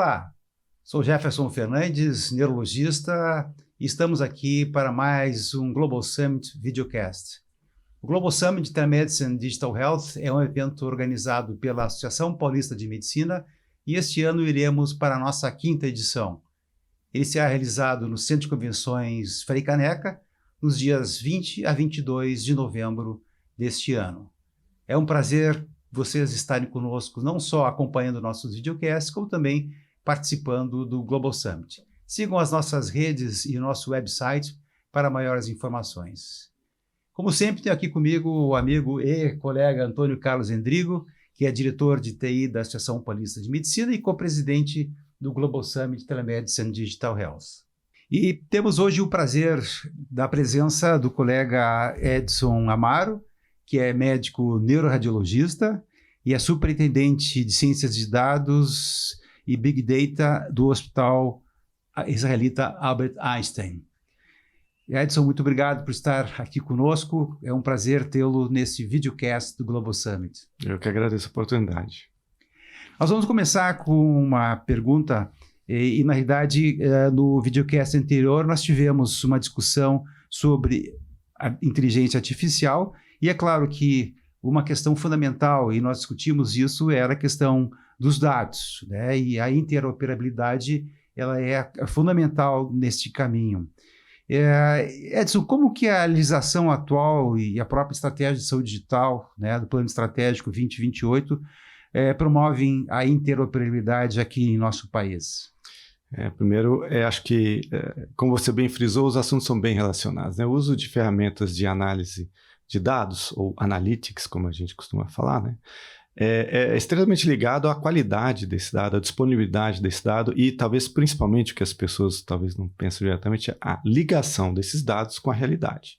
Olá, sou Jefferson Fernandes, neurologista, e estamos aqui para mais um Global Summit Videocast. O Global Summit Telemedicine Digital Health é um evento organizado pela Associação Paulista de Medicina e este ano iremos para a nossa 5ª edição. Ele será realizado no Centro de Convenções Frei Caneca, nos dias 20 a 22 de novembro deste ano. É um prazer vocês estarem conosco, não só acompanhando nossos videocasts, como também participando do Global Summit. Sigam as nossas redes e nosso website para maiores informações. Como sempre, tenho aqui comigo o amigo e colega Antônio Carlos Endrigo, que é diretor de TI da Associação Paulista de Medicina e co-presidente do Global Summit Telemedicine Digital Health. E temos hoje o prazer da presença do colega Edson Amaro, que é médico neuroradiologista e é superintendente de ciências de dados e Big Data do Hospital Israelita Albert Einstein. Edson, muito obrigado por estar aqui conosco. É um prazer tê-lo nesse videocast do Global Summit. Eu que agradeço a oportunidade. Nós vamos começar com uma pergunta e na realidade, no videocast anterior, nós tivemos uma discussão sobre a inteligência artificial. E é claro que uma questão fundamental, e nós discutimos isso, era a questão dos dados, né? E a interoperabilidade ela é fundamental neste caminho. Edson, como que a legislação atual e a própria estratégia de saúde digital, né, do Plano Estratégico 2028, promovem a interoperabilidade aqui em nosso país? Primeiro, acho que, como você bem frisou, os assuntos são bem relacionados, né? O uso de ferramentas de análise de dados, ou analytics, como a gente costuma falar, né? É extremamente ligado à qualidade desse dado, à disponibilidade desse dado e talvez principalmente o que as pessoas talvez não pensam diretamente, a ligação desses dados com a realidade.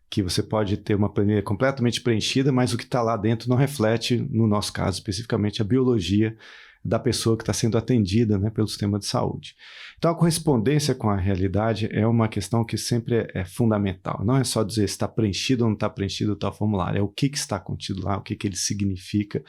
Que você pode ter uma planilha completamente preenchida, mas o que está lá dentro não reflete, no nosso caso especificamente, a biologia da pessoa que está sendo atendida, né, pelo sistema de saúde. Então, a correspondência com a realidade é uma questão que sempre é fundamental. Não é só dizer se está preenchido ou não está preenchido o tal formulário, é o que está contido lá, o que ele significa,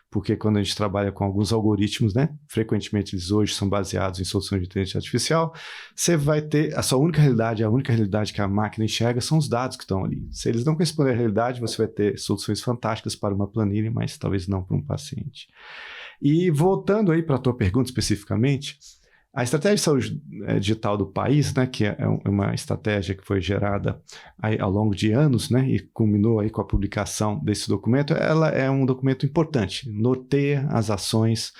porque quando a gente trabalha com alguns algoritmos, né, frequentemente eles hoje são baseados em soluções de inteligência artificial, você vai ter a sua única realidade que a máquina enxerga são os dados que estão ali. Se eles não correspondem à realidade, você vai ter soluções fantásticas para uma planilha, mas talvez não para um paciente. E voltando aí para a tua pergunta especificamente, a estratégia de saúde digital do país, né, que é uma estratégia que foi gerada aí ao longo de anos, né, e culminou aí com a publicação desse documento, ela é um documento importante, norteia as ações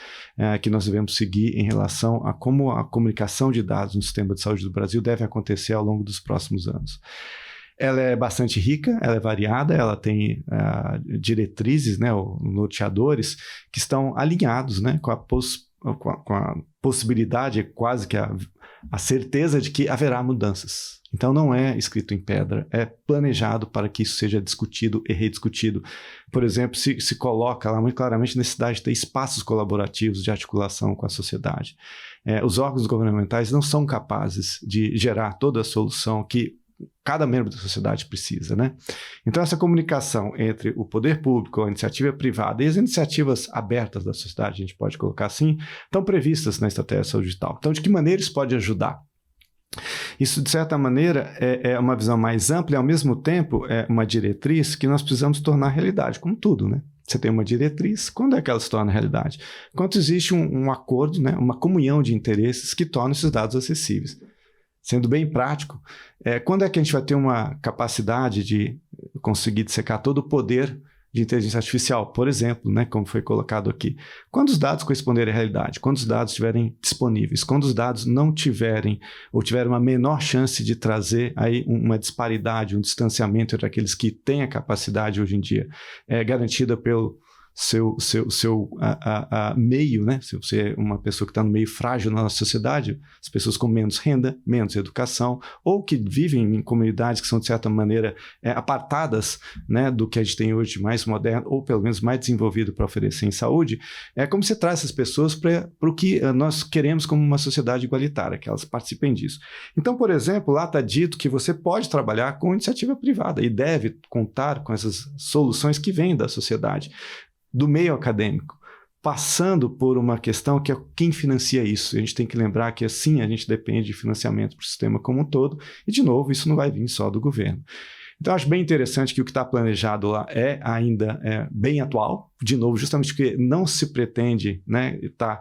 que nós devemos seguir em relação a como a comunicação de dados no sistema de saúde do Brasil deve acontecer ao longo dos próximos anos. Ela é bastante rica, ela é variada, ela tem diretrizes, né, ou norteadores, que estão alinhados, né, com a possibilidade, quase que a certeza de que haverá mudanças. Então não é escrito em pedra, é planejado para que isso seja discutido e rediscutido. Por exemplo, se coloca lá muito claramente a necessidade de ter espaços colaborativos de articulação com a sociedade. Os órgãos governamentais não são capazes de gerar toda a solução que cada membro da sociedade precisa, né? Então essa comunicação entre o poder público, a iniciativa privada e as iniciativas abertas da sociedade, a gente pode colocar assim, estão previstas na estratégia de saúde digital. Então de que maneira isso pode ajudar? Isso de certa maneira é uma visão mais ampla e ao mesmo tempo é uma diretriz que nós precisamos tornar realidade, como tudo, né? Você tem uma diretriz, quando é que ela se torna realidade? Quando existe um acordo, né? Uma comunhão de interesses que torna esses dados acessíveis. Sendo bem prático, quando é que a gente vai ter uma capacidade de conseguir dissecar todo o poder de inteligência artificial, por exemplo, né, como foi colocado aqui? Quando os dados corresponderem à realidade, quando os dados estiverem disponíveis, quando os dados não tiverem ou tiverem uma menor chance de trazer aí uma disparidade, um distanciamento entre aqueles que têm a capacidade hoje em dia garantida pelo seu meio, né? Se você é uma pessoa que está no meio frágil na nossa sociedade, as pessoas com menos renda, menos educação, ou que vivem em comunidades que são, de certa maneira, apartadas, né, do que a gente tem hoje de mais moderno, ou pelo menos mais desenvolvido para oferecer em saúde, como você traz essas pessoas para o que nós queremos como uma sociedade igualitária, que elas participem disso. Então, por exemplo, lá está dito que você pode trabalhar com iniciativa privada e deve contar com essas soluções que vêm da sociedade, do meio acadêmico. passando por uma questão que é quem financia isso. A gente tem que lembrar que assim a gente depende de financiamento para o sistema como um todo, e de novo, isso não vai vir só do governo. Então, eu acho bem interessante que o que está planejado lá ainda é bem atual, de novo, justamente porque não se pretende, né, estar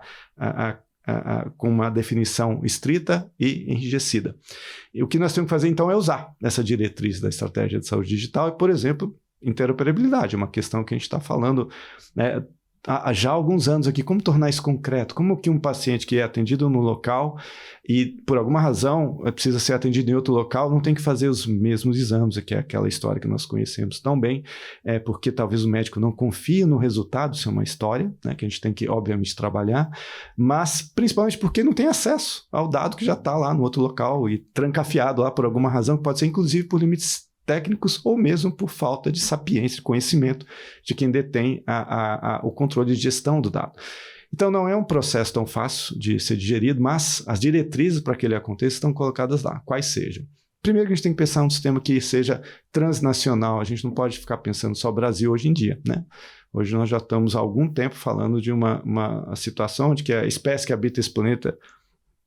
com uma definição estrita e enrijecida. E o que nós temos que fazer, então, é usar essa diretriz da estratégia de saúde digital e, por exemplo, interoperabilidade, uma questão que a gente está falando, né, há já alguns anos aqui. Como tornar isso concreto? Como que um paciente que é atendido no local e, por alguma razão, precisa ser atendido em outro local, não tem que fazer os mesmos exames, que é aquela história que nós conhecemos tão bem, porque talvez o médico não confie no resultado, isso é uma história, né, que a gente tem que, obviamente, trabalhar, mas principalmente porque não tem acesso ao dado que já está lá no outro local e trancafiado lá por alguma razão, que pode ser, inclusive, por limites técnicos ou mesmo por falta de sapiência, conhecimento de quem detém o controle de gestão do dado. Então não é um processo tão fácil de ser digerido, mas as diretrizes para que ele aconteça estão colocadas lá, quais sejam. Primeiro que a gente tem que pensar um sistema que seja transnacional, a gente não pode ficar pensando só Brasil hoje em dia, né? Hoje nós já estamos há algum tempo falando de uma situação de que a espécie que habita esse planeta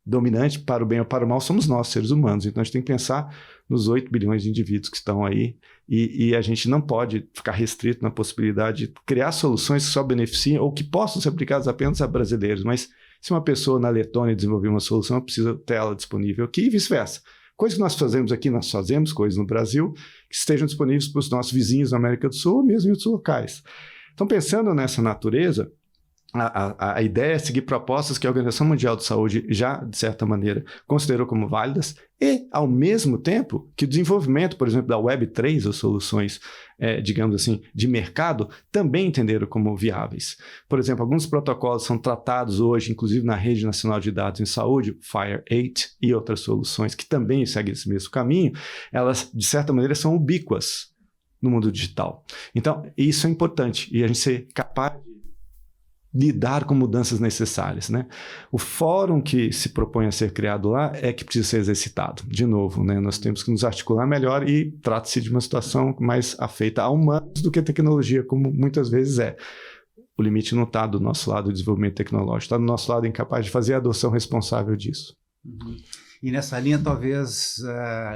dominante, para o bem ou para o mal, somos nós, seres humanos. Então a gente tem que pensar nos 8 bilhões de indivíduos que estão aí e a gente não pode ficar restrito na possibilidade de criar soluções que só beneficiem ou que possam ser aplicadas apenas a brasileiros. Mas se uma pessoa na Letônia desenvolver uma solução, precisa ter ela disponível aqui e vice-versa. Coisas que nós fazemos aqui, nós fazemos coisas no Brasil que estejam disponíveis para os nossos vizinhos na América do Sul ou mesmo em outros locais. Então, pensando nessa natureza, a ideia é seguir propostas que a Organização Mundial de Saúde já, de certa maneira, considerou como válidas e, ao mesmo tempo, que o desenvolvimento, por exemplo, da Web3, ou soluções, digamos assim, de mercado, também entenderam como viáveis. Por exemplo, alguns protocolos são tratados hoje, inclusive na Rede Nacional de Dados em Saúde, FHIR-8 e outras soluções que também seguem esse mesmo caminho, elas, de certa maneira, são ubíquas no mundo digital. Então, isso é importante e a gente ser capaz de lidar com mudanças necessárias, né? O fórum que se propõe a ser criado lá é que precisa ser exercitado. De novo, né? Nós temos que nos articular melhor e trata-se de uma situação mais afeita a humanos do que a tecnologia, como muitas vezes é. O limite não está do nosso lado do desenvolvimento tecnológico, está do nosso lado incapaz de fazer a adoção responsável disso. Uhum. E nessa linha, talvez,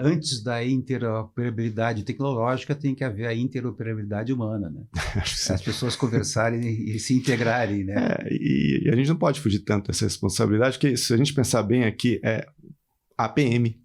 antes da interoperabilidade tecnológica, tem que haver a interoperabilidade humana, né? As pessoas conversarem e se integrarem, né? E a gente não pode fugir tanto dessa responsabilidade, porque se a gente pensar bem aqui, a APM,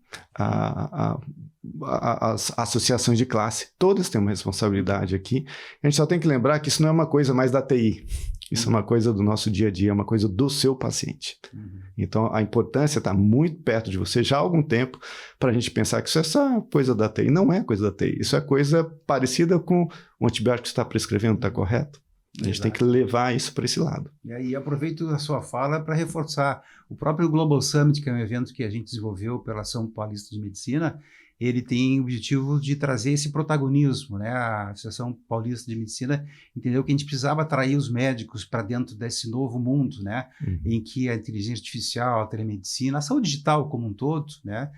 as associações de classe, todas têm uma responsabilidade aqui. A gente só tem que lembrar que isso não é uma coisa mais da TI. Isso é uma coisa do nosso dia a dia, é uma coisa do seu paciente. Uhum. Então, a importância está muito perto de você já há algum tempo para a gente pensar que isso é só coisa da TI. Não é coisa da TI. Isso é coisa parecida com o antibiótico que você está prescrevendo, está correto? A gente tem que levar isso para esse lado. E aí, aproveito a sua fala para reforçar. O próprio Global Summit, que é um evento que a gente desenvolveu pela Ação Paulista de Medicina, ele tem o objetivo de trazer esse protagonismo, né? A Associação Paulista de Medicina entendeu que a gente precisava atrair os médicos para dentro desse novo mundo, né? Uhum. Em que a inteligência artificial, a telemedicina, a saúde digital como um todo, né?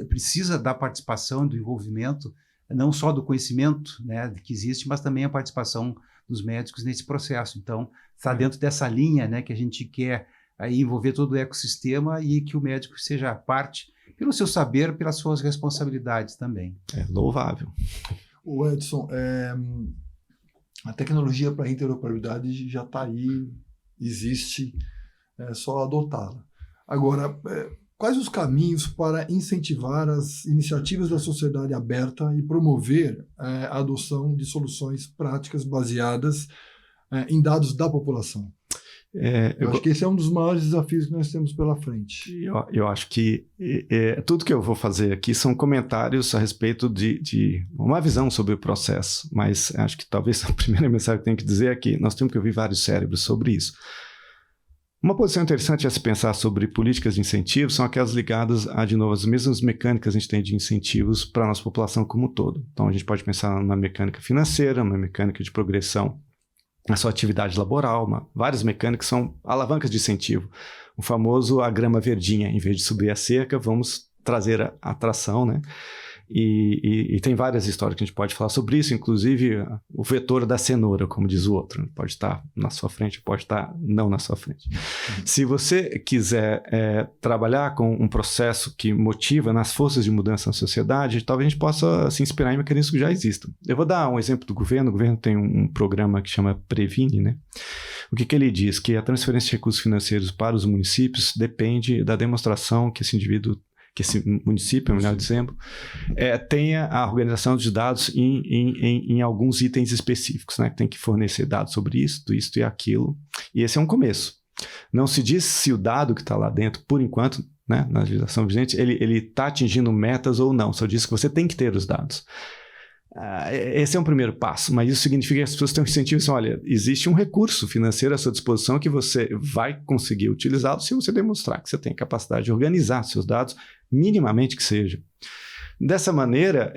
Precisa da participação, do envolvimento, não só do conhecimento, né, que existe, mas também a participação dos médicos nesse processo. Então, está dentro dessa linha, né, que a gente quer aí envolver todo o ecossistema e que o médico seja parte pelo seu saber, pelas suas responsabilidades também. É louvável. O Edson, a tecnologia para interoperabilidade já está aí, existe, é só adotá-la. Agora, quais os caminhos para incentivar as iniciativas da sociedade aberta e promover a adoção de soluções práticas baseadas em dados da população? Eu acho que esse é um dos maiores desafios que nós temos pela frente. Eu acho que tudo que eu vou fazer aqui são comentários a respeito de uma visão sobre o processo, mas acho que talvez a primeira mensagem que eu tenho que dizer é que nós temos que ouvir vários cérebros sobre isso. Uma posição interessante a se pensar sobre políticas de incentivos são aquelas ligadas a, de novo, as mesmas mecânicas que a gente tem de incentivos para a nossa população como um todo. Então a gente pode pensar numa mecânica financeira, uma mecânica de progressão na sua atividade laboral, várias mecânicas são alavancas de incentivo. O famoso a grama verdinha, em vez de subir a cerca, vamos trazer a atração, né? E tem várias histórias que a gente pode falar sobre isso, inclusive o vetor da cenoura, como diz o outro. Pode estar na sua frente, pode estar não na sua frente. Se você quiser trabalhar com um processo que motiva nas forças de mudança na sociedade, talvez a gente possa se inspirar em mecanismos que já existam. Eu vou dar um exemplo do governo. O governo tem um programa que chama Previne, né? O que ele diz? Que a transferência de recursos financeiros para os municípios depende da demonstração que esse município, melhor dizendo, tenha a organização de dados em alguns itens específicos, né? Que tem que fornecer dados sobre isto e aquilo. E esse é um começo. Não se diz se o dado que está lá dentro, por enquanto, né, na legislação vigente, ele está atingindo metas ou não. Só diz que você tem que ter os dados. Esse é um primeiro passo, mas isso significa que as pessoas têm um incentivo assim, olha, existe um recurso financeiro à sua disposição que você vai conseguir utilizá-lo se você demonstrar que você tem capacidade de organizar seus dados, minimamente que seja. Dessa maneira,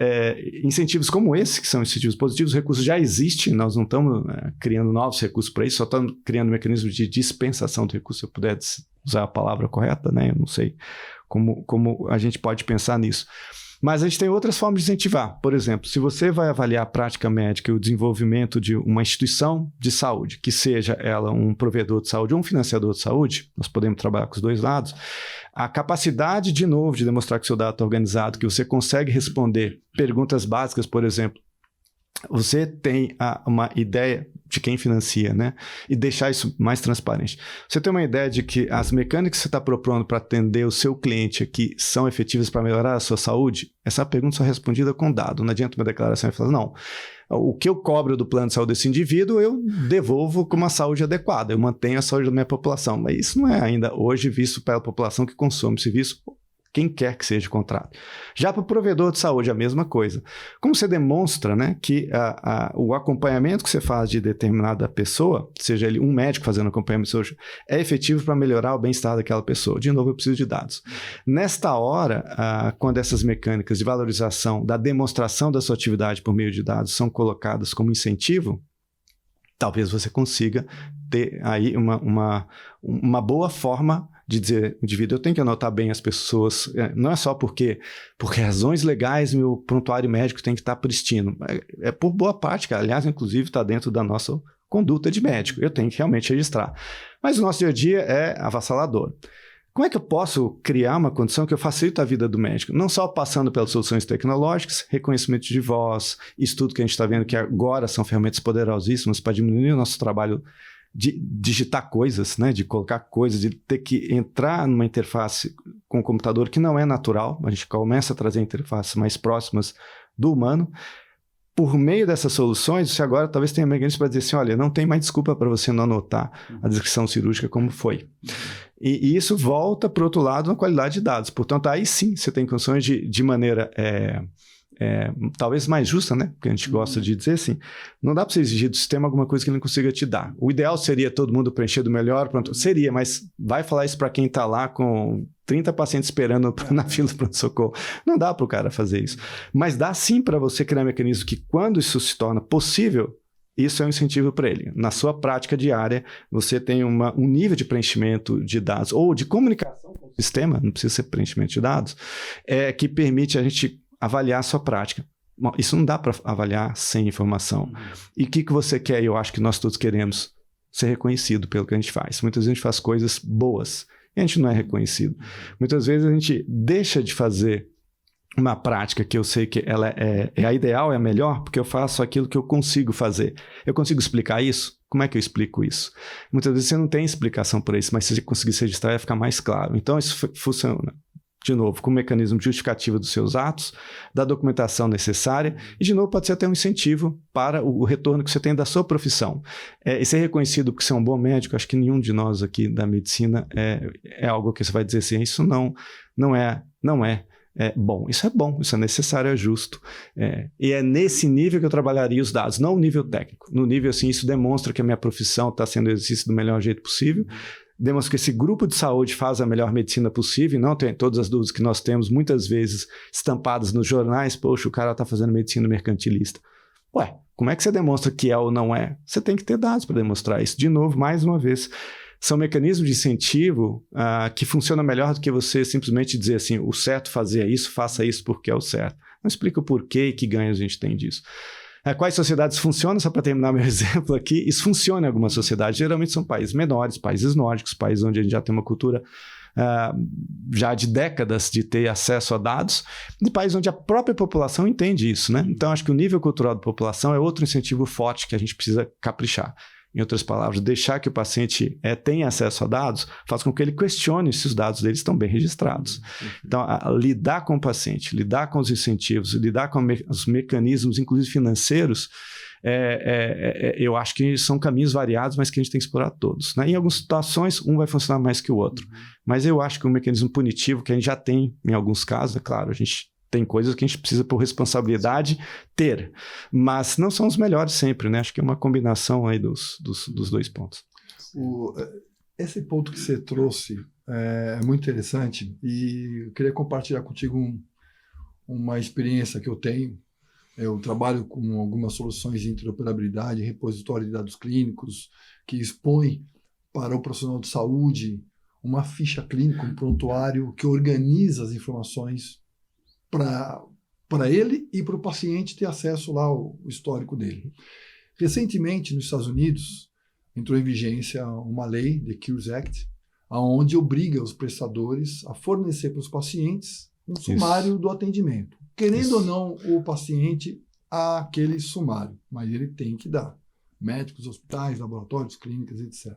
incentivos como esse, que são incentivos positivos, os recursos já existem, nós não estamos criando novos recursos para isso, só estamos criando mecanismos de dispensação de recursos, se eu puder usar a palavra correta, né? Eu não sei como a gente pode pensar nisso. Mas a gente tem outras formas de incentivar. Por exemplo, se você vai avaliar a prática médica e o desenvolvimento de uma instituição de saúde, que seja ela um provedor de saúde ou um financiador de saúde, nós podemos trabalhar com os dois lados, a capacidade, de novo, de demonstrar que o seu dado está organizado, que você consegue responder perguntas básicas, por exemplo, você tem uma ideia de quem financia, né? E deixar isso mais transparente. Você tem uma ideia de que as mecânicas que você está propondo para atender o seu cliente aqui são efetivas para melhorar a sua saúde? Essa pergunta só é respondida com dado. Não adianta uma declaração e falar, não, o que eu cobro do plano de saúde desse indivíduo, eu devolvo com uma saúde adequada, eu mantenho a saúde da minha população. Mas isso não é ainda hoje visto pela população que consome serviço, quem quer que seja o contrato. Já para o provedor de saúde, a mesma coisa. Como você demonstra, né, que o acompanhamento que você faz de determinada pessoa, seja ele um médico fazendo acompanhamento social, é efetivo para melhorar o bem-estar daquela pessoa. De novo, eu preciso de dados. Nesta hora, quando essas mecânicas de valorização da demonstração da sua atividade por meio de dados são colocadas como incentivo, talvez você consiga ter aí uma boa forma de dizer, indivíduo, eu tenho que anotar bem as pessoas, não é só por razões legais meu prontuário médico tem que estar pristino, é por boa parte, que aliás, inclusive, está dentro da nossa conduta de médico, eu tenho que realmente registrar. Mas o nosso dia a dia é avassalador. Como é que eu posso criar uma condição que eu facilite a vida do médico? Não só passando pelas soluções tecnológicas, reconhecimento de voz, isso tudo que a gente está vendo que agora são ferramentas poderosíssimas para diminuir o nosso trabalho de digitar coisas, né? De colocar coisas, de ter que entrar numa interface com o computador que não é natural. A gente começa a trazer interfaces mais próximas do humano. Por meio dessas soluções, você agora talvez tenha mecanismos para dizer assim, olha, não tem mais desculpa para você não anotar a descrição cirúrgica como foi. E isso volta, por outro lado, na qualidade de dados. Portanto, aí sim você tem condições de maneira talvez mais justa, né? Porque a gente gosta de dizer assim, não dá para você exigir do sistema alguma coisa que ele não consiga te dar. O ideal seria todo mundo preencher do melhor, pronto. Seria, mas vai falar isso para quem está lá com 30 pacientes esperando na fila do pronto-socorro. Não dá para o cara fazer isso. Mas dá sim para você criar um mecanismo que quando isso se torna possível, isso é um incentivo para ele. Na sua prática diária, você tem um nível de preenchimento de dados ou de comunicação com o sistema, não precisa ser preenchimento de dados, que permite a gente avaliar a sua prática. Bom, isso não dá para avaliar sem informação. E o que você quer? Eu acho que nós todos queremos ser reconhecido pelo que a gente faz. Muitas vezes a gente faz coisas boas e a gente não é reconhecido. Muitas vezes a gente deixa de fazer uma prática que eu sei que ela é a ideal, é a melhor, porque eu faço aquilo que eu consigo fazer. Eu consigo explicar isso? Como é que eu explico isso? Muitas vezes você não tem explicação para isso, mas se você conseguir se registrar, vai ficar mais claro. Então, isso funciona, de novo, com o mecanismo justificativo dos seus atos, da documentação necessária, e, de novo, pode ser até um incentivo para o retorno que você tem da sua profissão. E ser reconhecido porque você é um bom médico, acho que nenhum de nós aqui da medicina é algo que você vai dizer assim, isso não é bom, isso é necessário, é justo. E é nesse nível que eu trabalharia os dados, não o nível técnico. No nível assim, isso demonstra que a minha profissão está sendo exercício do melhor jeito possível, demonstra que esse grupo de saúde faz a melhor medicina possível, e não tem todas as dúvidas que nós temos muitas vezes estampadas nos jornais, poxa, o cara está fazendo medicina mercantilista. Ué, como é que você demonstra que é ou não é? Você tem que ter dados para demonstrar isso. De novo, mais uma vez, são mecanismos de incentivo que funcionam melhor do que você simplesmente dizer assim, o certo fazer isso, faça isso porque é o certo. Não explica o porquê e que ganhos a gente tem disso. Quais sociedades funcionam? Só para terminar meu exemplo aqui, isso funciona em algumas sociedades, geralmente são países menores, países nórdicos, países onde a gente já tem uma cultura já de décadas de ter acesso a dados, e países onde a própria população entende isso, né? Então, acho que o nível cultural da população é outro incentivo forte que a gente precisa caprichar. Em outras palavras, deixar que o paciente tenha acesso a dados faz com que ele questione se os dados dele estão bem registrados. Então, lidar com o paciente, lidar com os incentivos, lidar com os mecanismos, inclusive financeiros, eu acho que são caminhos variados, mas que a gente tem que explorar todos, né? Em algumas situações, um vai funcionar mais que o outro. Mas eu acho que o mecanismo punitivo que a gente já tem em alguns casos, é claro, a gente tem coisas que a gente precisa, por responsabilidade, ter. Mas não são os melhores sempre, né? Acho que é uma combinação aí dos dois pontos. Esse ponto que você trouxe é muito interessante e eu queria compartilhar contigo uma experiência que eu tenho. Eu trabalho com algumas soluções de interoperabilidade, repositório de dados clínicos, que expõe para o profissional de saúde uma ficha clínica, um prontuário que organiza as informações para ele e para o paciente ter acesso lá ao histórico dele. Recentemente, nos Estados Unidos, entrou em vigência uma lei, the Cures Act, onde obriga os prestadores a fornecer para os pacientes um sumário do atendimento. Querendo ou não o paciente aquele sumário, mas ele tem que dar. Médicos, hospitais, laboratórios, clínicas, etc.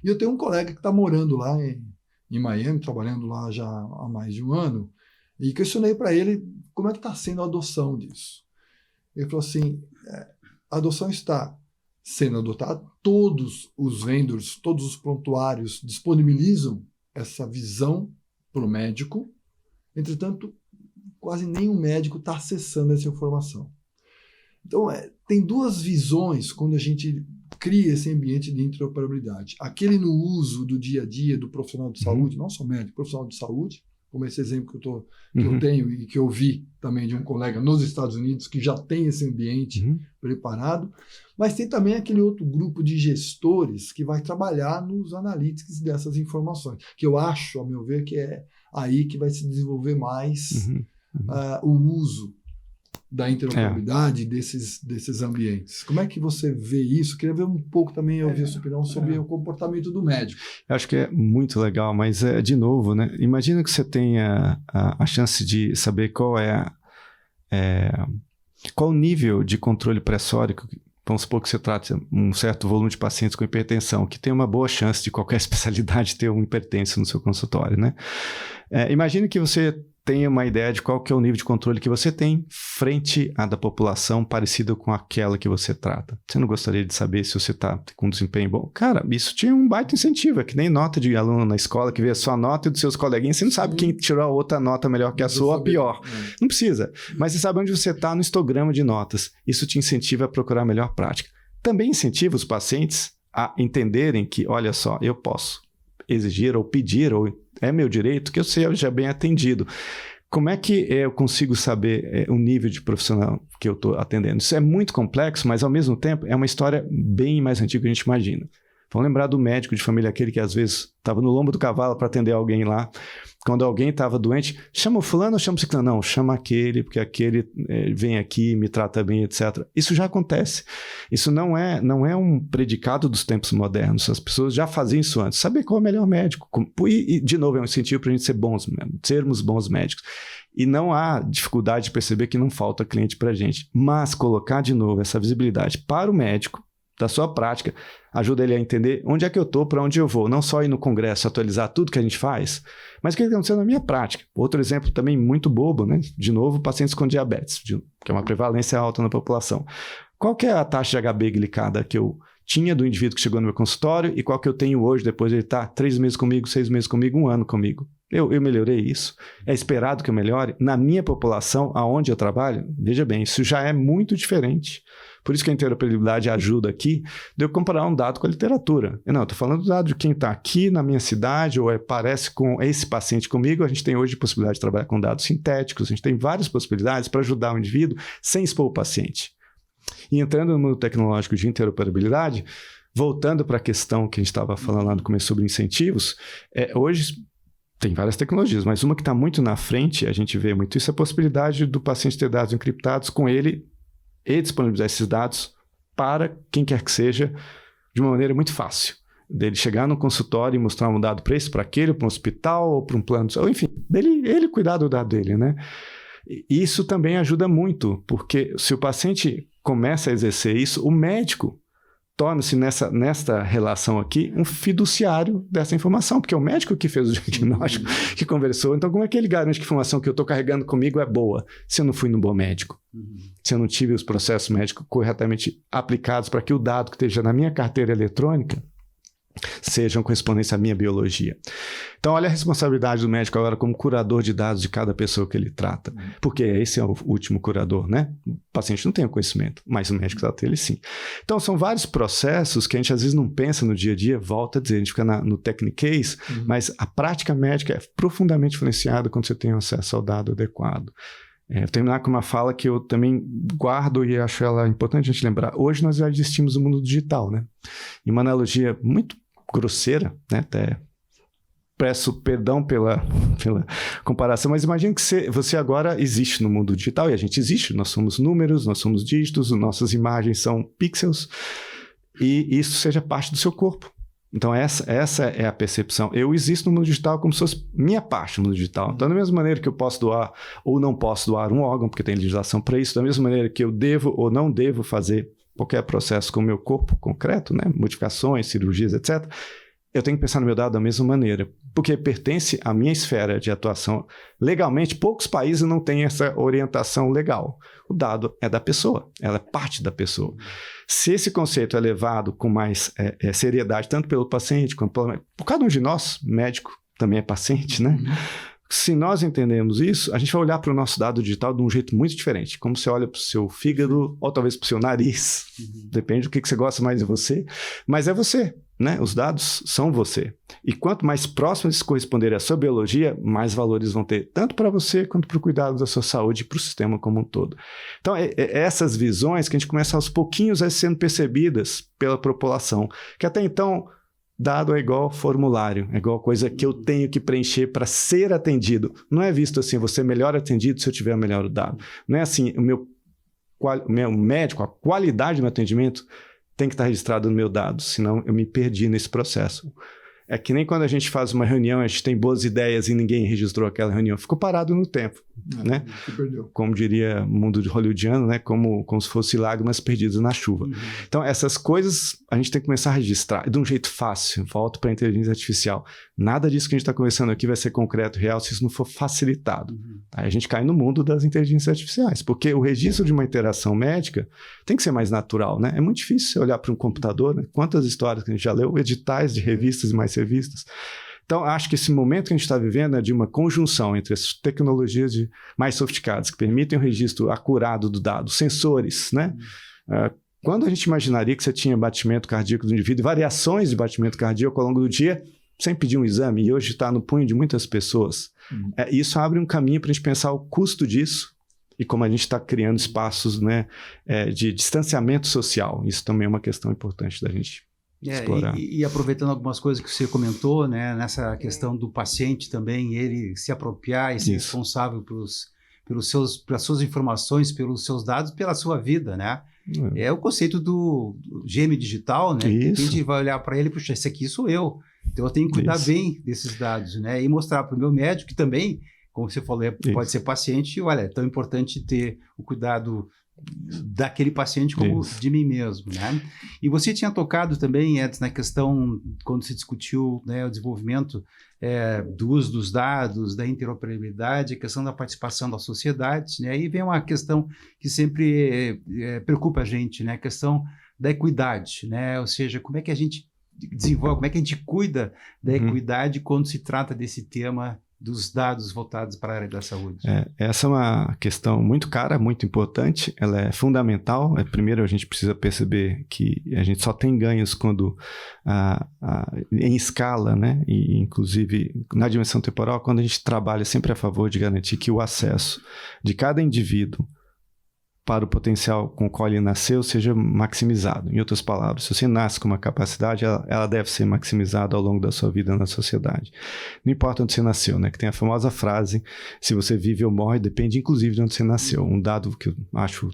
E eu tenho um colega que está morando lá em Miami, trabalhando lá já há mais de um ano, e questionei para ele como é que está sendo a adoção disso. Ele falou assim, a adoção está sendo adotada, todos os vendors, todos os prontuários disponibilizam essa visão para o médico, entretanto, quase nenhum médico está acessando essa informação. Então, tem duas visões quando a gente cria esse ambiente de interoperabilidade. Aquele no uso do dia a dia do profissional de saúde, não só médico, profissional de saúde, como esse exemplo que eu tenho e que eu vi também de um colega nos Estados Unidos que já tem esse ambiente preparado, mas tem também aquele outro grupo de gestores que vai trabalhar nos analytics dessas informações, que eu acho, ao meu ver, que é aí que vai se desenvolver mais o uso da interoperabilidade desses ambientes. Como é que você vê isso? Queria ver um pouco também, ouvir a sua opinião sobre o comportamento do médico. Eu acho que é muito legal, mas de novo, né? Imagina que você tenha a chance de saber qual o nível de controle pressórico. Vamos supor que você trate um certo volume de pacientes com hipertensão, que tem uma boa chance de qualquer especialidade ter uma hipertensão no seu consultório, né? Imagine que você tenha uma ideia de qual que é o nível de controle que você tem frente à da população parecida com aquela que você trata. Você não gostaria de saber se você está com um desempenho bom? Cara, isso tinha um baita incentivo, é que nem nota de aluno na escola que vê a sua nota e dos seus coleguinhas, você não sabe quem tirou a outra nota melhor que a sua ou a pior. Não precisa, mas você sabe onde você está no histograma de notas. Isso te incentiva a procurar a melhor prática. Também incentiva os pacientes a entenderem que, olha só, eu posso exigir ou pedir, ou é meu direito, que eu seja bem atendido. Como é que eu consigo saber o nível de profissional que eu estou atendendo? Isso é muito complexo, mas ao mesmo tempo é uma história bem mais antiga que a gente imagina. Vamos lembrar do médico de família, aquele que às vezes estava no lombo do cavalo para atender alguém lá. Quando alguém estava doente, chama o fulano ou chama o ciclano? Não, chama aquele, porque aquele vem aqui, me trata bem, etc. Isso já acontece. Isso não é um predicado dos tempos modernos. As pessoas já faziam isso antes. Saber qual é o melhor médico. E de novo, é um incentivo para a gente sermos bons médicos. E não há dificuldade de perceber que não falta cliente para a gente. Mas colocar de novo essa visibilidade para o médico, da sua prática, ajuda ele a entender onde é que eu estou, para onde eu vou. Não só ir no congresso atualizar tudo que a gente faz, mas o que está acontecendo na minha prática. Outro exemplo também muito bobo, né? De novo, pacientes com diabetes, que é uma prevalência alta na população. Qual que é a taxa de HB glicada que eu tinha do indivíduo que chegou no meu consultório e qual que eu tenho hoje, depois de ele estar 3 meses comigo, 6 meses comigo, 1 ano comigo? Eu melhorei isso? É esperado que eu melhore? Na minha população, aonde eu trabalho? Veja bem, isso já é muito diferente. Por isso que a interoperabilidade ajuda aqui de eu comparar um dado com a literatura. Eu estou falando do dado de quem está aqui na minha cidade ou parece com esse paciente comigo. A gente tem hoje a possibilidade de trabalhar com dados sintéticos, a gente tem várias possibilidades para ajudar o indivíduo sem expor o paciente. E entrando no mundo tecnológico de interoperabilidade, voltando para a questão que a gente estava falando lá no começo sobre incentivos, hoje Tem várias tecnologias, mas uma que está muito na frente, a gente vê muito isso, é a possibilidade do paciente ter dados encriptados com ele e disponibilizar esses dados para quem quer que seja, de uma maneira muito fácil. Dele chegar no consultório e mostrar um dado para esse, para aquele, para um hospital, ou para um plano de saúde, enfim, ele cuidar do dado dele, né? E isso também ajuda muito, porque se o paciente começa a exercer isso, o médico torna-se nesta relação aqui um fiduciário dessa informação, porque é o médico que fez o diagnóstico, que conversou. Então, como é que ele garante que a informação que eu estou carregando comigo é boa, se eu não fui no bom médico? Se eu não tive os processos médicos corretamente aplicados para que o dado que esteja na minha carteira eletrônica sejam correspondentes à minha biologia. Então, olha a responsabilidade do médico agora como curador de dados de cada pessoa que ele trata. Porque esse é o último curador, né? O paciente não tem o conhecimento, mas o médico trata ele sim. Então, são vários processos que a gente às vezes não pensa no dia a dia, volta a dizer, a gente fica no technique, mas a prática médica é profundamente influenciada quando você tem acesso ao dado adequado. Vou terminar com uma fala que eu também guardo e acho ela importante a gente lembrar. Hoje nós já existimos no mundo digital, né? E uma analogia muito grosseira, né? Até peço perdão pela comparação, mas imagine que você agora existe no mundo digital, e a gente existe, nós somos números, nós somos dígitos, nossas imagens são pixels, e isso seja parte do seu corpo. Então essa é a percepção. Eu existo no mundo digital como se fosse minha parte no mundo digital. Então, da mesma maneira que eu posso doar ou não posso doar um órgão, porque tem legislação para isso, da mesma maneira que eu devo ou não devo fazer qualquer processo com o meu corpo concreto, né? Modificações, cirurgias, etc., eu tenho que pensar no meu dado da mesma maneira, porque pertence à minha esfera de atuação. Legalmente, poucos países não têm essa orientação legal. O dado é da pessoa, ela é parte da pessoa. Se esse conceito é levado com mais seriedade, tanto pelo paciente quanto por cada um de nós, médico também é paciente, né? Se nós entendemos isso, a gente vai olhar para o nosso dado digital de um jeito muito diferente. Como você olha para o seu fígado, ou talvez para o seu nariz. Depende do que você gosta mais de você. Mas é você, né? Os dados são você. E quanto mais próximo eles corresponderem à sua biologia, mais valores vão ter, tanto para você quanto para o cuidado da sua saúde e para o sistema como um todo. Então, essas visões que a gente começa aos pouquinhos a sendo percebidas pela população, que até então... Dado é igual formulário, é igual coisa que eu tenho que preencher para ser atendido. Não é visto assim, você é melhor atendido se eu tiver melhor o dado. Não é assim, o meu médico, a qualidade do meu atendimento tem que estar registrado no meu dado, senão eu me perdi nesse processo. É que nem quando a gente faz uma reunião, a gente tem boas ideias e ninguém registrou aquela reunião. Ficou parado no tempo, né? Se perdeu. Como diria o mundo de hollywoodiano, né? Como se fosse lágrimas perdidas na chuva. Então, essas coisas a gente tem que começar a registrar de um jeito fácil. Volto para a inteligência artificial. Nada disso que a gente está conversando aqui vai ser concreto, real, se isso não for facilitado. Aí a gente cai no mundo das inteligências artificiais, porque o registro de uma interação médica tem que ser mais natural, né? É muito difícil você olhar para um computador, né? Quantas histórias que a gente já leu, editais de revistas e mais revistas. Então, acho que esse momento que a gente está vivendo é de uma conjunção entre as tecnologias mais sofisticadas, que permitem o registro acurado do dado, sensores, né? Quando a gente imaginaria que você tinha batimento cardíaco do indivíduo, variações de batimento cardíaco ao longo do dia, sem pedir um exame, e hoje está no punho de muitas pessoas. Isso abre um caminho para a gente pensar o custo disso e como a gente está criando espaços, né, de distanciamento social. Isso também é uma questão importante da gente explorar. E aproveitando algumas coisas que você comentou, né, nessa questão do paciente também, ele se apropriar e ser responsável pelas suas informações, pelos seus dados, pela sua vida, né? É o conceito do gêmeo digital, né? Isso. A gente vai olhar para ele, puxa, esse aqui sou eu. Então eu tenho que cuidar bem desses dados, né? E mostrar para o meu médico que também, como você falou, pode ser paciente, olha, é tão importante ter o cuidado daquele paciente como de mim mesmo, né? E você tinha tocado também, Edson, na questão, quando se discutiu, né, o desenvolvimento do uso dos dados, da interoperabilidade, a questão da participação da sociedade, né? Aí vem uma questão que sempre preocupa a gente, né? A questão da equidade, né? Ou seja, como é que a gente desenvolve, como é que a gente cuida da equidade quando se trata desse tema dos dados voltados para a área da saúde? Essa é uma questão muito cara, muito importante, ela é fundamental. Primeiro a gente precisa perceber que a gente só tem ganhos quando em escala, né? E inclusive na dimensão temporal, quando a gente trabalha sempre a favor de garantir que o acesso de cada indivíduo para o potencial com o qual ele nasceu seja maximizado. Em outras palavras, se você nasce com uma capacidade, ela deve ser maximizada ao longo da sua vida na sociedade. Não importa onde você nasceu, né? Que tem a famosa frase, se você vive ou morre, depende inclusive de onde você nasceu. Um dado que eu acho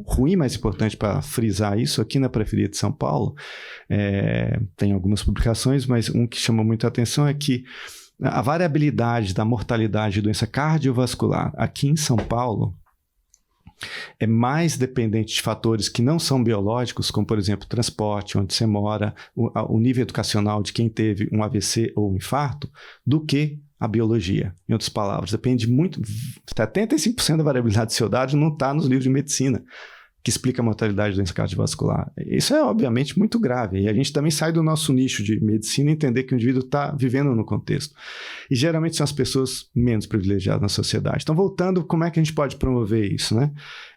ruim, mas importante para frisar isso, aqui na periferia de São Paulo, tem algumas publicações, mas um que chama muita atenção é que a variabilidade da mortalidade de doença cardiovascular aqui em São Paulo é mais dependente de fatores que não são biológicos, como, por exemplo, transporte, onde você mora, o nível educacional de quem teve um AVC ou um infarto, do que a biologia. Em outras palavras, depende muito... 75% da variabilidade do seu dado não está nos livros de medicina, que explica a mortalidade da doença cardiovascular. Isso é, obviamente, muito grave. E a gente também sai do nosso nicho de medicina e entender que o indivíduo está vivendo no contexto. E, geralmente, são as pessoas menos privilegiadas na sociedade. Então, voltando, como é que a gente pode promover isso, né?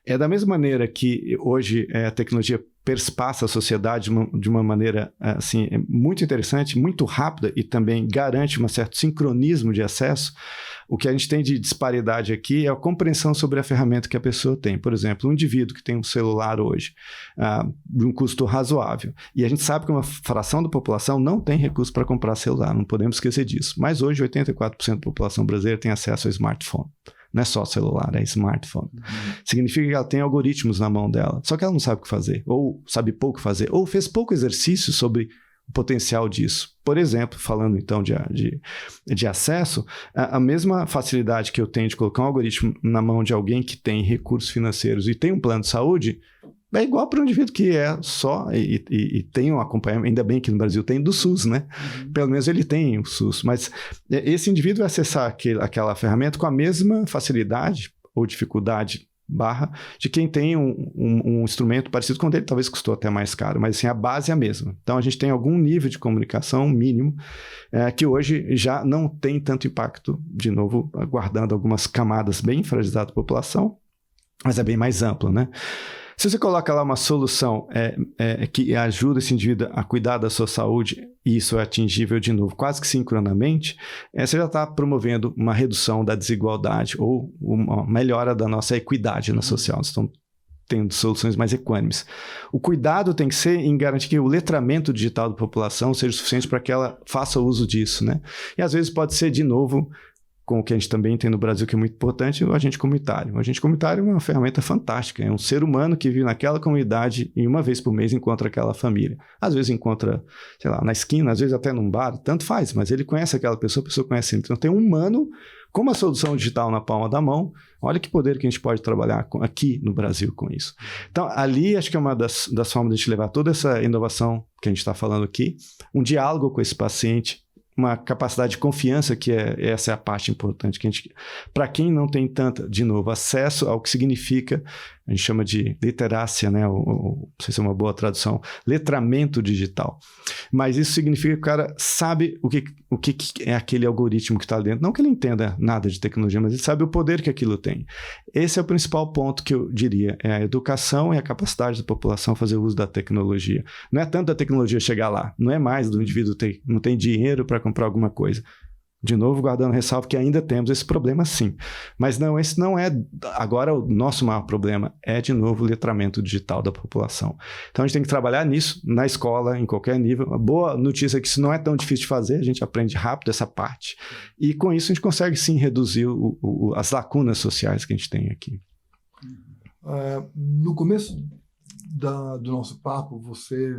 É da mesma maneira que, hoje, a tecnologia perspassa a sociedade de uma maneira, assim, muito interessante, muito rápida e também garante um certo sincronismo de acesso. O que a gente tem de disparidade aqui é a compreensão sobre a ferramenta que a pessoa tem. Por exemplo, um indivíduo que tem um celular hoje, de um custo razoável, e a gente sabe que uma fração da população não tem recurso para comprar celular, não podemos esquecer disso. Mas hoje, 84% da população brasileira tem acesso ao smartphone. Não é só celular, é smartphone. Significa que ela tem algoritmos na mão dela, só que ela não sabe o que fazer, ou sabe pouco fazer, ou fez pouco exercício sobre o potencial disso. Por exemplo, falando então de acesso, a mesma facilidade que eu tenho de colocar um algoritmo na mão de alguém que tem recursos financeiros e tem um plano de saúde, é igual para um indivíduo que é só e tem um acompanhamento, ainda bem que no Brasil tem do SUS, né? Pelo menos ele tem o SUS, mas esse indivíduo vai acessar aquela ferramenta com a mesma facilidade ou dificuldade de quem tem um instrumento parecido com o dele, talvez custou até mais caro, mas assim, a base é a mesma. Então a gente tem algum nível de comunicação mínimo que hoje já não tem tanto impacto, de novo, guardando algumas camadas bem fragilizadas da população, mas é bem mais amplo, né? Se você coloca lá uma solução que ajuda esse indivíduo a cuidar da sua saúde, e isso é atingível, de novo, quase que sincronamente, você já está promovendo uma redução da desigualdade ou uma melhora da nossa equidade na social. Nós estamos tendo soluções mais equânimes. O cuidado tem que ser em garantir que o letramento digital da população seja suficiente para que ela faça uso disso, né? E às vezes pode ser, de novo, com o que a gente também tem no Brasil, que é muito importante, o agente comunitário. O agente comunitário é uma ferramenta fantástica, é um ser humano que vive naquela comunidade e uma vez por mês encontra aquela família. Às vezes encontra, sei lá, na esquina, às vezes até num bar, tanto faz, mas ele conhece aquela pessoa, a pessoa conhece ele. Então tem um humano com uma solução digital na palma da mão. Olha que poder que a gente pode trabalhar aqui no Brasil com isso. Então ali acho que é uma das formas de a gente levar toda essa inovação que a gente está falando aqui, um diálogo com esse paciente, uma capacidade de confiança, que essa é a parte importante, que a gente, para quem não tem tanta, de novo, acesso ao que significa, a gente chama de literácia, né? Não sei se é uma boa tradução, letramento digital. Mas isso significa que o cara sabe o que é aquele algoritmo que está dentro. Não que ele entenda nada de tecnologia, mas ele sabe o poder que aquilo tem. Esse é o principal ponto que eu diria, é a educação e a capacidade da população fazer uso da tecnologia. Não é tanto a tecnologia chegar lá, não é mais do indivíduo não tem dinheiro para comprar alguma coisa. De novo, guardando ressalva que ainda temos esse problema, sim. Mas não, esse não é... Agora, o nosso maior problema é, de novo, o letramento digital da população. Então, a gente tem que trabalhar nisso, na escola, em qualquer nível. A boa notícia é que isso não é tão difícil de fazer, a gente aprende rápido essa parte. E, com isso, a gente consegue, sim, reduzir as lacunas sociais que a gente tem aqui. No começo do nosso papo, você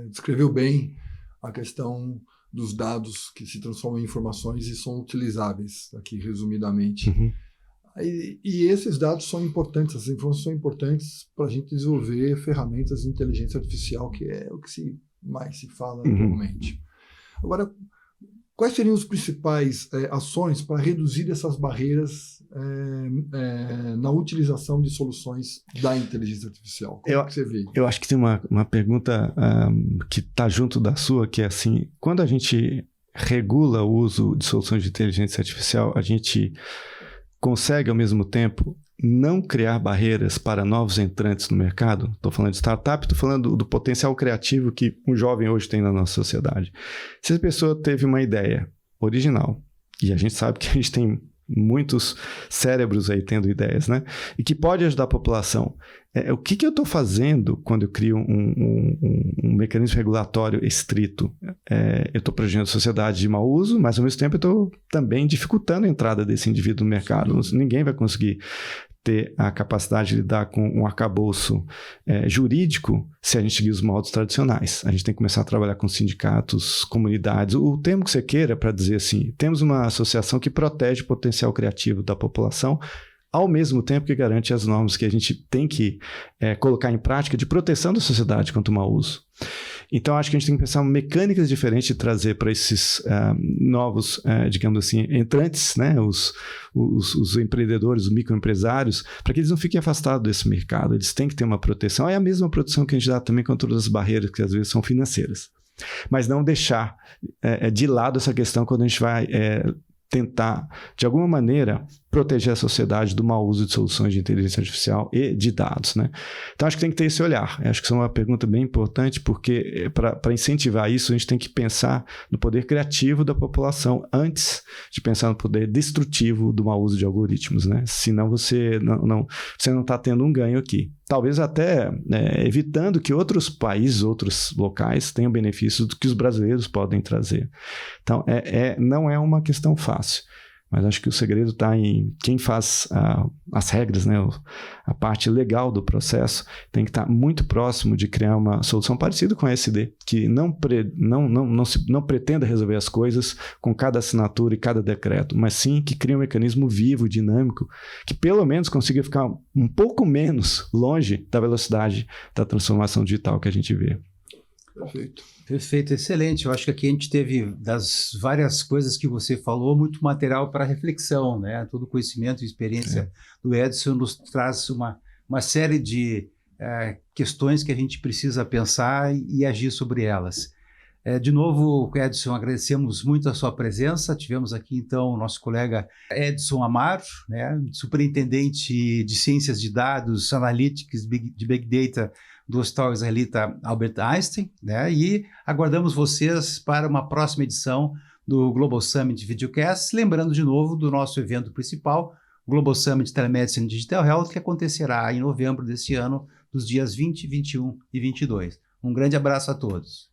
descreveu bem a questão dos dados que se transformam em informações e são utilizáveis, aqui resumidamente. Uhum. E esses dados são importantes, essas informações são importantes para a gente desenvolver ferramentas de inteligência artificial, que é o que mais se fala atualmente. Agora, quais seriam as principais ações para reduzir essas barreiras na utilização de soluções da inteligência artificial? Como que você vê? Eu acho que tem uma pergunta que está junto da sua, que é assim, quando a gente regula o uso de soluções de inteligência artificial, a gente consegue, ao mesmo tempo, não criar barreiras para novos entrantes no mercado. Estou falando de startup, estou falando do potencial criativo que um jovem hoje tem na nossa sociedade. Se a pessoa teve uma ideia original, e a gente sabe que a gente tem muitos cérebros aí tendo ideias, né? E que pode ajudar a população. O que eu estou fazendo quando eu crio um mecanismo regulatório estrito? Eu estou protegendo a sociedade de mau uso, mas ao mesmo tempo eu estou também dificultando a entrada desse indivíduo no mercado. Ninguém vai conseguir ter a capacidade de lidar com um arcabouço jurídico se a gente seguir os moldes tradicionais. A gente tem que começar a trabalhar com sindicatos, comunidades, o termo que você queira para dizer assim, temos uma associação que protege o potencial criativo da população, ao mesmo tempo que garante as normas que a gente tem que colocar em prática de proteção da sociedade contra o mau uso. Então, acho que a gente tem que pensar mecânicas diferentes de trazer para esses novos, digamos assim, entrantes, né? Os empreendedores, os microempresários, para que eles não fiquem afastados desse mercado. Eles têm que ter uma proteção. É a mesma proteção que a gente dá também contra todas as barreiras que às vezes são financeiras. Mas não deixar de lado essa questão quando a gente vai tentar, de alguma maneira, proteger a sociedade do mau uso de soluções de inteligência artificial e de dados, né? Então, acho que tem que ter esse olhar. Acho que isso é uma pergunta bem importante, porque para incentivar isso, a gente tem que pensar no poder criativo da população antes de pensar no poder destrutivo do mau uso de algoritmos, né? Senão você não está tendo um ganho aqui. Talvez até evitando que outros países, outros locais tenham benefícios do que os brasileiros podem trazer. Então, não é uma questão fácil. Mas acho que o segredo está em quem faz as regras, né? A parte legal do processo tem que estar muito próximo de criar uma solução parecida com a SD, que não pretenda resolver as coisas com cada assinatura e cada decreto, mas sim que crie um mecanismo vivo, dinâmico, que pelo menos consiga ficar um pouco menos longe da velocidade da transformação digital que a gente vê. Perfeito, excelente. Eu acho que aqui a gente teve, das várias coisas que você falou, muito material para reflexão, né? Todo o conhecimento e experiência do Edson nos traz uma série de questões que a gente precisa pensar e agir sobre elas. De novo, Edson, agradecemos muito a sua presença. Tivemos aqui, então, o nosso colega Edson Amaro, né? Superintendente de Ciências de Dados, Analytics de Big Data do Hospital Israelita Albert Einstein, né? E aguardamos vocês para uma próxima edição do Global Summit Videocast, lembrando de novo do nosso evento principal, o Global Summit Telemedicine Digital Health, que acontecerá em novembro desse ano, dos dias 20, 21 e 22. Um grande abraço a todos.